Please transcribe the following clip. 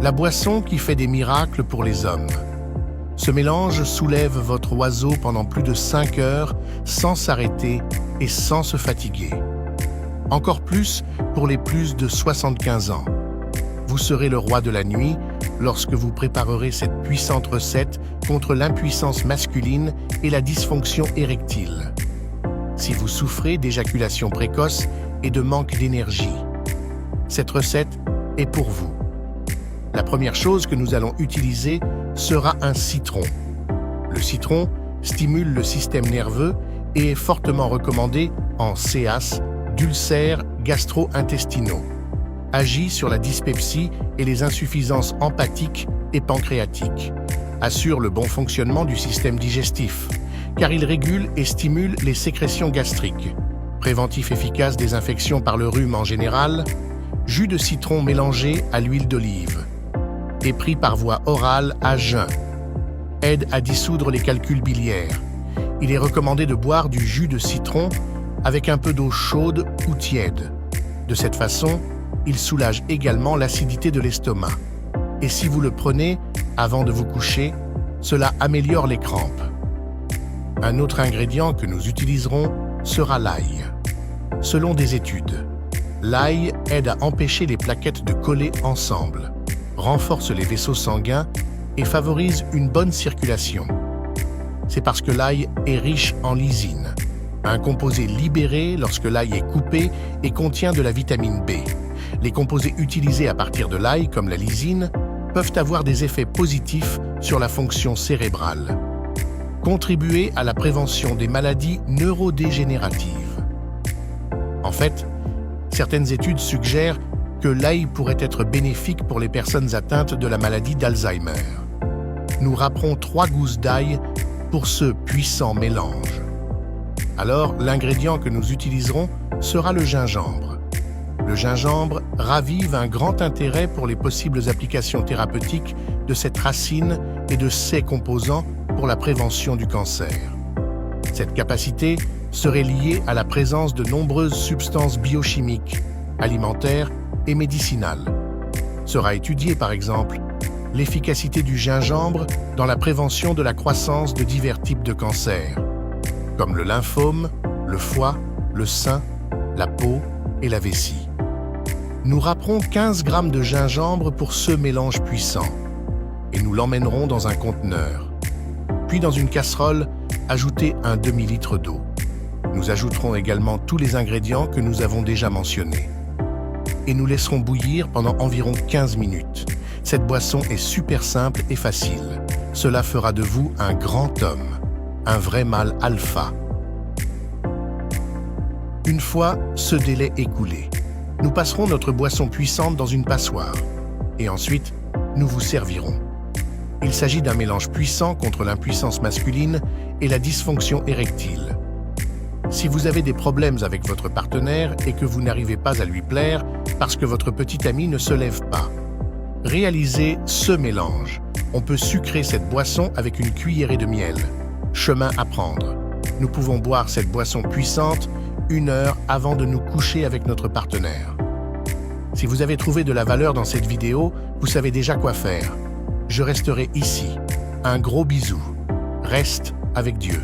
la boisson qui fait des miracles pour les hommes. Ce mélange soulève votre oiseau pendant plus de 5 heures sans s'arrêter et sans se fatiguer. Encore plus pour les plus de 75 ans. Vous serez le roi de la nuit lorsque vous préparerez cette puissante recette contre l'impuissance masculine et la dysfonction érectile. Si vous souffrez d'éjaculation précoce et de manque d'énergie, cette recette est pour vous. La première chose que nous allons utiliser sera un citron. Le citron stimule le système nerveux et est fortement recommandé en CAS, d'ulcères gastro-intestinaux, agit sur la dyspepsie et les insuffisances hépatiques et pancréatiques, assure le bon fonctionnement du système digestif, car il régule et stimule les sécrétions gastriques, préventif efficace des infections par le rhume en général, jus de citron mélangé à l'huile d'olive, est pris par voie orale à jeun, aide à dissoudre les calculs biliaires. Il est recommandé de boire du jus de citron avec un peu d'eau chaude ou tiède. De cette façon, il soulage également l'acidité de l'estomac. Et si vous le prenez avant de vous coucher, cela améliore les crampes. Un autre ingrédient que nous utiliserons sera l'ail. Selon des études, l'ail aide à empêcher les plaquettes de coller ensemble, renforce les vaisseaux sanguins et favorise une bonne circulation. C'est parce que l'ail est riche en lysine, un composé libéré lorsque l'ail est coupé et contient de la vitamine B. Les composés utilisés à partir de l'ail, comme la lysine, peuvent avoir des effets positifs sur la fonction cérébrale. Contribuer à la prévention des maladies neurodégénératives. En fait, certaines études suggèrent que l'ail pourrait être bénéfique pour les personnes atteintes de la maladie d'Alzheimer. Nous râperons 3 gousses d'ail pour ce puissant mélange. Alors, l'ingrédient que nous utiliserons sera le gingembre. Le gingembre ravive un grand intérêt pour les possibles applications thérapeutiques de cette racine et de ses composants pour la prévention du cancer. Cette capacité serait liée à la présence de nombreuses substances biochimiques, alimentaires et médicinales. Sera étudiée par exemple l'efficacité du gingembre dans la prévention de la croissance de divers types de cancers, comme le lymphome, le foie, le sein, la peau et la vessie. Nous râperons 15 g de gingembre pour ce mélange puissant et nous l'emmènerons dans un conteneur. Puis dans une casserole, ajoutez un demi-litre d'eau. Nous ajouterons également tous les ingrédients que nous avons déjà mentionnés. Et nous laisserons bouillir pendant environ 15 minutes. Cette boisson est super simple et facile. Cela fera de vous un grand homme, un vrai mâle alpha. Une fois ce délai écoulé, nous passerons notre boisson puissante dans une passoire et ensuite, nous vous servirons. Il s'agit d'un mélange puissant contre l'impuissance masculine et la dysfonction érectile. Si vous avez des problèmes avec votre partenaire et que vous n'arrivez pas à lui plaire parce que votre petit ami ne se lève pas, réalisez ce mélange. On peut sucrer cette boisson avec une cuillerée de miel. Chemin à prendre. Nous pouvons boire cette boisson puissante 1 heure avant de nous coucher avec notre partenaire. Si vous avez trouvé de la valeur dans cette vidéo, vous savez déjà quoi faire. Je resterai ici. Un gros bisou. Reste avec Dieu.